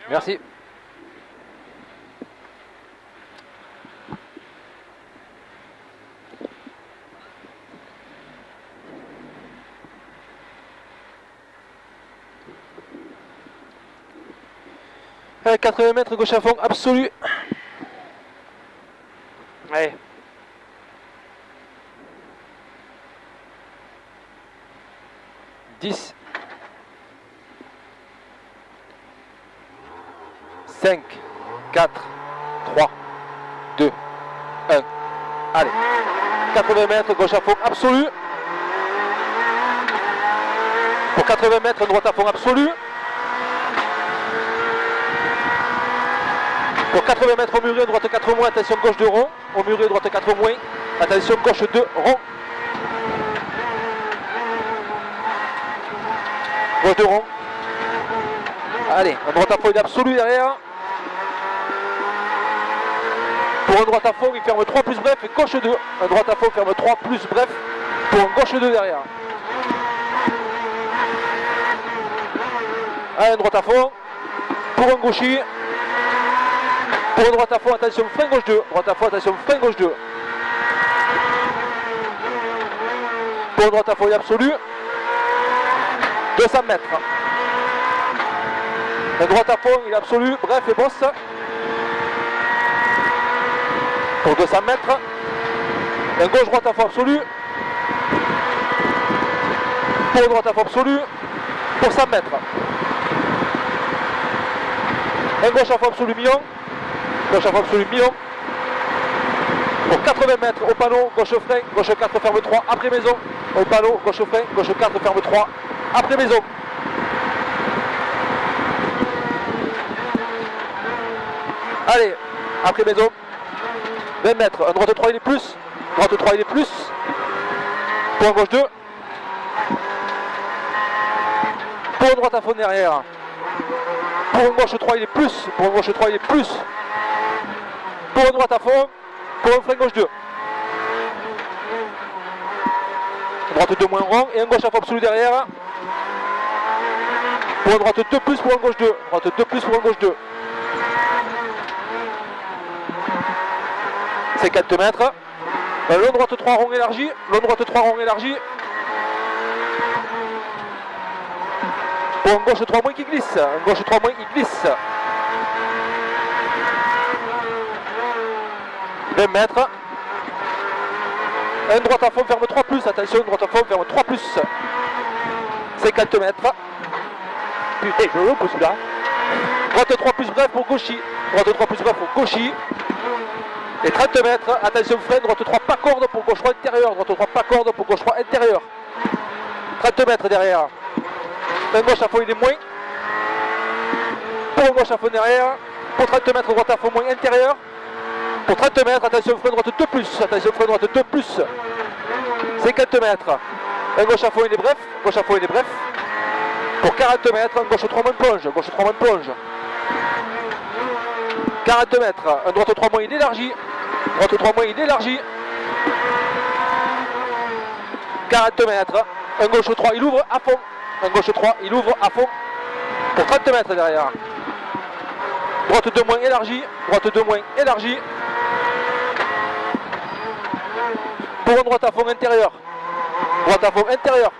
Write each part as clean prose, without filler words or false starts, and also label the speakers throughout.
Speaker 1: Merci. Allez, 80 mètres, gauche à fond, absolu. Allez. Dix. 5, 4, 3, 2, 1. Allez. 80 mètres, gauche à fond, absolu. Pour 80 mètres, droite à fond, absolu. Pour 80 mètres au muret, droite 4 moins, attention gauche 2 rond. Au muret, droite 4 moins, attention gauche 2 rond. Gauche 2 rond. Allez, un droite à fond, il est absolu derrière. Pour un droite à fond, il ferme 3 plus bref et gauche 2. Un droite à fond ferme 3 plus bref pour un gauche 2 derrière. Allez, un droite à fond. Pour un gaucher. Pour un droite à fond, attention, frein gauche 2. Droite à fond, attention, frein gauche 2. Pour un droite à fond, il est absolu. 200 mètres. Un droite à fond, il est absolu. Bref et bosse. Pour 200 mètres. Un gauche droite à fond absolu. Pour un droite à fond absolu. Pour 100 mètres. Un gauche à fond absolu million. Gauche à fond absolu million. Pour 80 mètres au panneau, gauche frein, gauche 4 ferme 3 après maison. Au panneau, gauche frein, gauche 4 ferme 3 après maison. Allez, après maison. 20 mètres, un droite 3 il est plus. Droite 3 il est plus. Pour un gauche 2. Pour un droite à fond derrière. Pour un gauche 3 il est plus. Pour un gauche 3 il est plus. Pour un droite à fond. Pour un frein gauche 2. Droite 2 moins rond et un gauche à fond absolu derrière. Pour un droite 2 plus pour un gauche 2. Droite 2 plus pour un gauche 2. 50 mètres. Long droite 3 rond élargi. Long droite 3 rond élargi. Pour un gauche 3 moins qui glisse. Un gauche 3 moins qui glisse. 20 mètres. Un droite à fond ferme 3 plus. Attention, droite à fond ferme 3 plus. 50 mètres. Putain, je le pousse là. Droite 3 plus bref pour gauchy. Droite 3 plus bref pour gauchy. Et 30 mètres. Attention frein. Droite 3 pas corde pour gauche 3 intérieur. Droite 3 pas corde pour gauche 3 intérieur. 30 mètres derrière. Un gauche à fond il est moins. Pour un gauche à fond derrière. Pour 30 mètres droite à fond moins intérieur. Pour 30 mètres, attention frein droite 2 plus. Attention frein droite 2 plus. 50 mètres. Un gauche à fond il est bref. Gauche à fond il est bref. Pour 40 mètres, un gauche 3 moins plonge. Gauche 3 moins plonge. 40 mètres. Un droite 3 moins il élargit. Droite 3 moins il élargit. 40 mètres. Un gauche 3 il ouvre à fond. Un gauche 3 il ouvre à fond. Pour 30 mètres derrière. Droite 2 moins élargie. Droite 2 moins élargie. Pour un droite à fond intérieur. Droite à fond intérieur.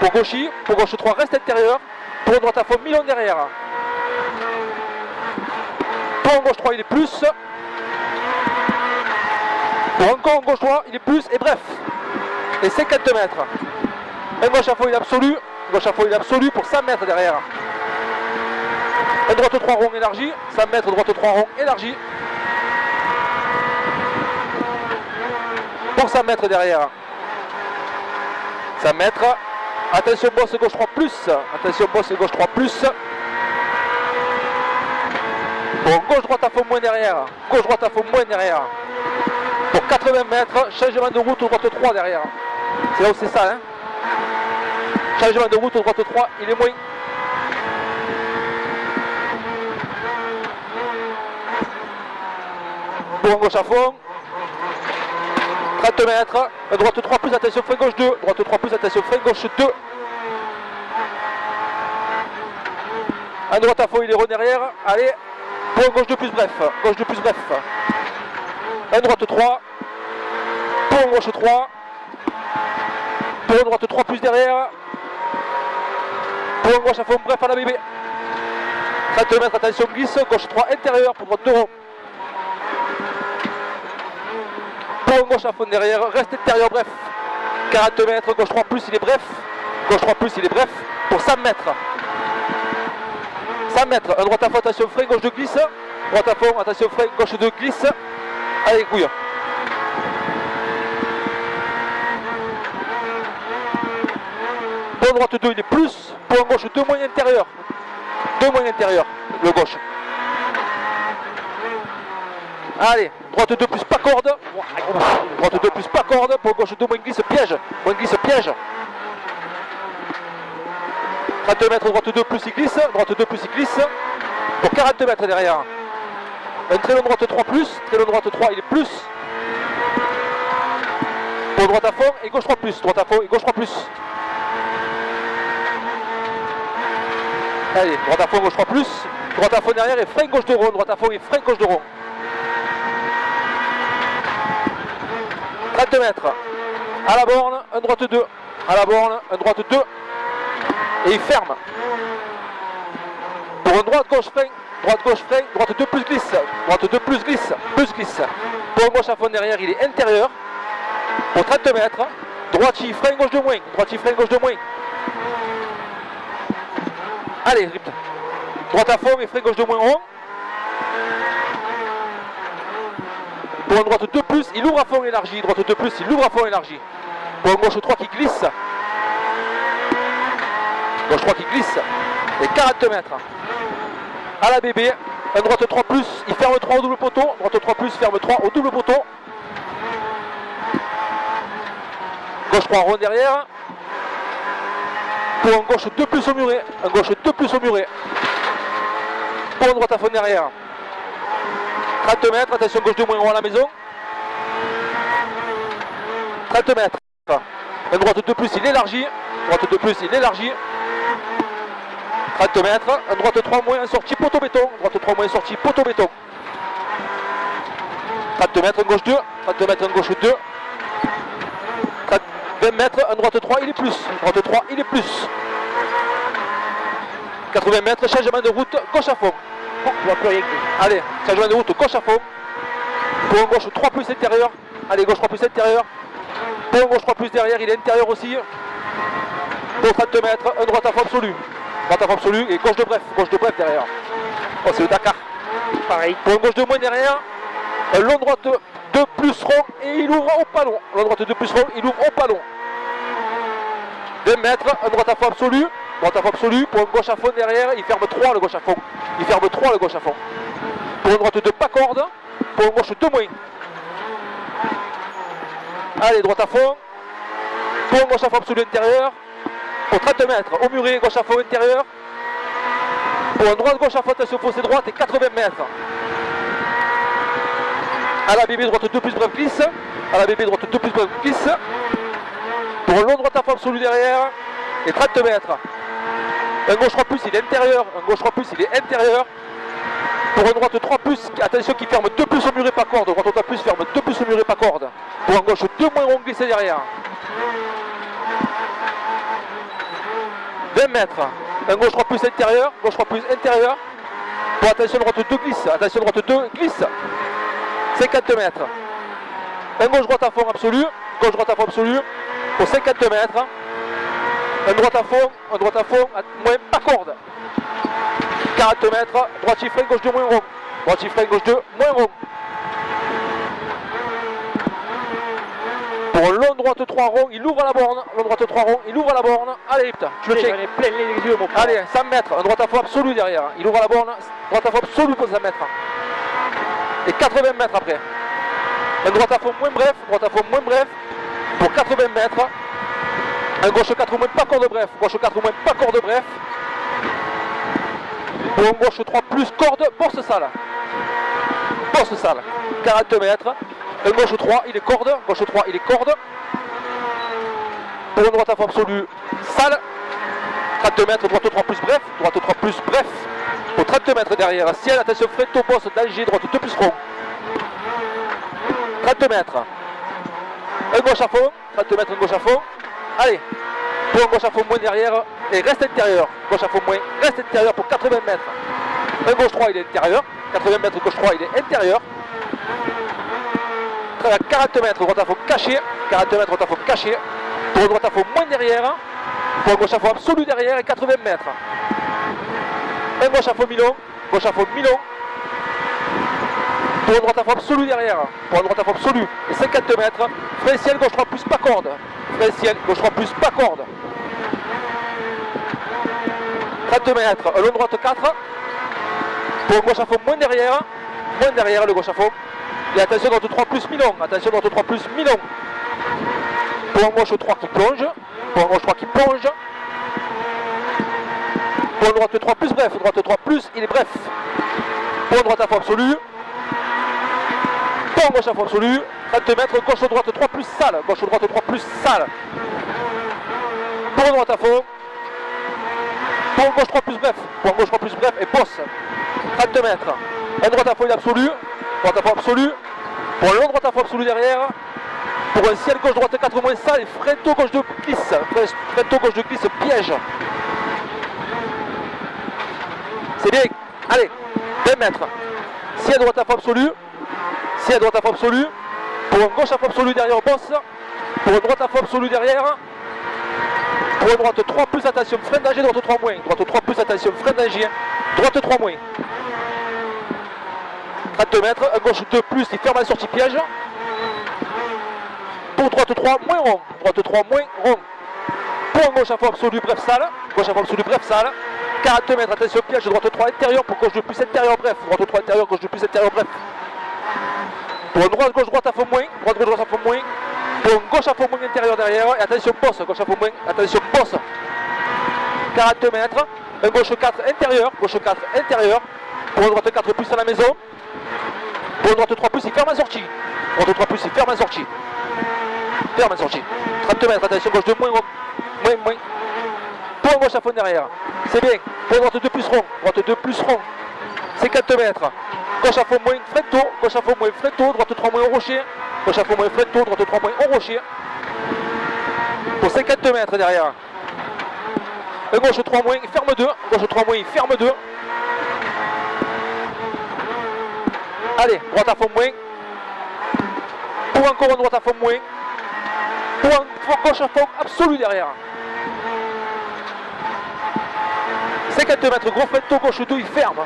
Speaker 1: Pour gauchy. Pour gauche 3 reste intérieur. Pour un droite à fond million derrière. Pour un gauche 3 il est plus. Pour encore un gauche 3 il est plus. Et bref. Et 50 mètres. Un gauche à fond il est absolu. Gauche à fond il est absolu pour 100 mètres derrière. Un droite 3 rond élargi. 100 mètres droite 3 rond élargi. Pour 100 mètres derrière. 100 mètres. Attention bosse gauche 3 plus. Attention bosse gauche 3 plus. Bon, gauche droite à fond moins derrière. Gauche droite à fond moins derrière. Pour 80 mètres. Changement de route droite 3 derrière. C'est là où c'est ça. Hein. Changement de route droite 3. Il est moins. Pour un gauche à fond. 30 mètres, droite 3 plus, attention frein gauche 2, droite 3 plus, attention frein gauche 2. Un droite à fond, il est rond derrière. Allez, pour un gauche de plus bref. Gauche de plus bref. Un droite 3. Pour un gauche 3. Pour un droite 3 plus derrière. Pour un gauche à fond bref à la bébé. 30 mètres, attention, glisse. Gauche 3 intérieur pour droite 2 ronds. Pour un gauche à fond derrière. Reste intérieur bref. 40 mètres, gauche 3 plus, il est bref. Gauche 3 plus, il est bref. Pour 100 mètres. 100 mètres, un droite à fond, attention frein, gauche de glisse. Droite à fond, attention frein, gauche de glisse. Allez, couille. Pour droite 2, il est plus. Pour un gauche 2 moins intérieur. 2 moins intérieur, le gauche. Allez, droite 2 plus pas corde. Droite 2 plus pas corde. Pour gauche 2 moins glisse, piège. Moins glisse, piège. 30 mètres, droite 2 plus il glisse. Droite 2 plus il glisse. Pour 40 mètres derrière. Un très long droite 3 plus. Très long droite 3, il est plus. Pour droite à fond et gauche 3 plus. Droite à fond et gauche 3 plus. Allez, droite à fond, gauche 3 plus. Droite à fond derrière et frein gauche de rond. Droite à fond et frein gauche de rond. 30 mètres. À la borne, un droite 2. À la borne, un droite 2. Et il ferme. Pour un droite gauche frein. Droite gauche frein. Droite 2 plus glisse. Droite 2 plus glisse. Plus glisse. Pour un gauche à fond derrière, il est intérieur. Pour 30 mètres. Droitier, frein gauche de moins. Droitier, frein gauche de moins. Allez, rip. Droite à fond et frein gauche de moins rond. Pour un droite 2 plus, il ouvre à fond élargi. Droite 2 plus, il ouvre à fond élargi. Pour un gauche 3 qui glisse. Gauche 3 qui glisse. Et 40 mètres. À la bébé. Un droite 3 plus, il ferme 3 au double poteau. Droite 3 plus, ferme 3 au double poteau. Gauche 3 rond derrière. Pour un gauche 2 plus au muret. Un gauche 2 plus au muret. Pour un droite à fond derrière. 30 mètres, attention gauche de moins rond à la maison. 30 mètres. Un droite 2 plus, il élargit. Droite 2 plus, il élargit. 30 mètres. Un droite 3 moins, sortie poteau béton. Droite 3 moins, sortie poteau béton. 30 mètres, un gauche 2. 30 mètres, un gauche 2. 20 mètres, un droite 3, il est plus. Droite 3, il est plus. 80 mètres, changement de route, gauche à fond. Allez, changement de route, gauche à fond. Pour un gauche 3 plus intérieur. Allez, gauche 3 plus intérieur. Pour un gauche 3 plus derrière, il est intérieur aussi. Pour 30 mètres, un droite à fond absolu. Droite à fond absolu et gauche de bref derrière. Oh, c'est le Dakar. Pareil. Pour un gauche de moins derrière, un long droite 2 plus rond et il ouvre au palon. Long droite 2 plus rond, il ouvre au palon. 20 mètres, un droite à fond absolu. Droite à fond absolu. Pour un gauche à fond derrière, il ferme 3 le gauche à fond. Il ferme 3 le gauche à fond. Pour un droite 2 pas corde. Pour un gauche 2 moins. Allez, droite à fond. Pour un gauche à fond absolu intérieur. Pour 30 mètres, au muret, gauche à fond intérieur. Pour un droite gauche à fond, attention fossé droite et 80 mètres. À la bébé droite 2 plus bref glisse. À la bébé droite 2 plus bref glisse. Pour un long droite à fond absolu derrière. Et 30 mètres. Un gauche 3 plus, il est intérieur. Un gauche 3 plus, il est intérieur. Pour un droite 3 plus, attention qui ferme 2 plus au muret pas corde. Droite 3 plus ferme 2 plus au muret pas corde. Pour un gauche 2 moins rond glissé derrière. 20 mètres. Un gauche 3 plus intérieur. Gauche 3 plus intérieur. Pour attention droite 2 glisse. Attention droite 2 glisse. 50 mètres. Un gauche droite à fond absolu. Gauche droite à fond absolu. Pour 50 mètres. Un droite à fond, moins pas corde. 40 mètres, droitier frein, gauche 2 moins rond. Droitier frein, gauche 2 moins rond. Pour un long droite 3 rond, il ouvre à la borne. Long droite 3 rond, il ouvre à la borne. Allez, putain, tu le check. Allez, 100 mètres, un droite à fond absolu derrière. Il ouvre à la borne, droite à fond absolu pour 100 mètres. Et 80 mètres après. Un droite à fond moins bref, droite à fond moins bref. Pour 80 mètres. Un gauche 4 moins pas corde bref. Gauche 4 moins pas corde bref. Pour un gauche 3 plus corde, bourse sale. Bourse sale. 40 mètres. Un gauche 3, il est corde. Gauche 3, il est corde. Pour une droite à fond absolu, sale. 30 mètres, droite 3 plus bref. Droite 3 plus bref. Pour 30 mètres derrière, ciel, attention, Fréto, bosse, danger, droite, 2 plus rond. 30 mètres. Un gauche à fond, 30 mètres, un gauche à fond. Allez, pour un gauche à fond moins derrière et reste intérieur. Gauche à fond moins, reste intérieur pour 80 mètres. Un gauche 3, il est intérieur. 80 mètres, gauche 3, il est intérieur. 40 mètres, droite à fond caché. 40 mètres, droite à fond caché. Pour un droite à fond moins derrière. Pour un gauche à fond absolu derrière et 80 mètres. Un gauche à fond mi-long. Gauche à fond mi-long. Pour un droite à fond absolu derrière. Pour un droite à fond absolu. Et 50 mètres. Frein ciel, gauche 3 plus pas corde. Frein ciel, gauche 3 plus pas corde. 30 mètres. Un long droite 4. Pour un gauche à fond moins derrière. Moins derrière le gauche à fond. Et attention droite 3 plus mi-long. Attention droite 3 plus mi-long. Pour un gauche 3 qui plonge. Pour un gauche 3 qui plonge. Pour un droite 3 plus bref. Droite 3 plus, il est bref. Pour un droite à fond absolu. Pour un gauche à fond absolu. 30 mètres, gauche droite 3 plus sale. Gauche droite 3 plus sale. Pour un droite à fond. Pour un gauche 3 plus bref. Pour un gauche 3 plus bref et bosse. 30 mètres. Un droite à fond absolu. Droite à fond absolu. Pour un long droite à fond absolu derrière. Pour un ciel gauche droite 4 moins sale et Fréto gauche de glisse. Fréto gauche de glisse piège. C'est bien. Allez, 20 mètres. Ciel droite à fond absolu. Ciel droite à fond absolu. Pour un gauche à fond absolu derrière bosse. Pour un droite à fond absolu derrière. Pour un droite 3 plus attention, frein danger, droite 3 moins. Droite 3 plus attention, frein danger. Droite 3 moins. 30 mètres, un gauche 2 plus, il ferme la sortie piège. Pour droite 3 moins rond. Droite 3 moins rond. Pour un gauche à fond absolu, bref salle. Gauche à fond absolu, bref salle. 40 mètres, attention piège, droite 3 intérieur. Pour gauche 2 plus intérieur, bref. Droite 3 intérieur, gauche 2 plus intérieur, bref. Pour un droite gauche droite à fond moins. Droite gauche droite à fond moins. Pour un gauche à fond moins intérieur derrière. Et attention bosse, gauche à fond moins. Attention bosse. 40 mètres. Un gauche 4 intérieur. Gauche 4 intérieur. Pour un droite 4 plus à la maison. Pour un droite 3 plus, il ferme la sortie. Droite 3 plus, il ferme la sortie. Ferme la sortie. 30 mètres, attention, gauche 2 moins. Moins. Pour un gauche à fond derrière. C'est bien. Pour un droite 2 plus rond. Droite 2 plus rond. 50 mètres. Gauche à fond moins, Fréto. Gauche à fond moins, Fréto. Droite 3 moins au rocher. Gauche à fond moins, Fréto. Droite 3 moins au rocher. Pour 50 mètres derrière. Un gauche 3 moins, il ferme 2. Gauche 3 moins, il ferme 2. Allez, droite à fond moins. Pour encore un droite à fond moins. Pour un gauche à fond absolu derrière. 50 mètres, gros Fréto, gauche 2, il ferme.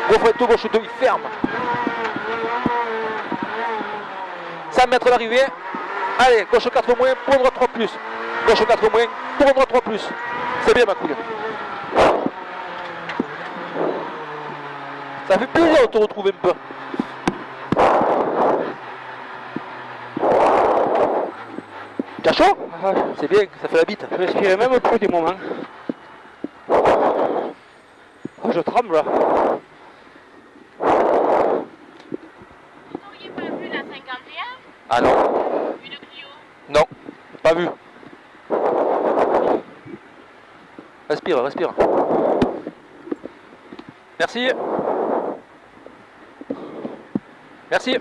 Speaker 1: Gros Fréto, gauche 2, il ferme. 100 mètres l'arrivée. Allez, gauche 4 moins, pour un droite 3 plus. Gauche 4 moins, pour un droite 3 plus. C'est bien ma couille. Ça fait plaisir de te retrouver un peu. T'as chaud? C'est bien, ça fait la bite.
Speaker 2: Je respirais même plus du moment. Oh, je tremble là.
Speaker 3: Vous n'auriez pas vu la 51?
Speaker 1: Ah non?
Speaker 3: Vu de Clio?
Speaker 1: Non, pas vu. Respire, respire. Merci. Merci.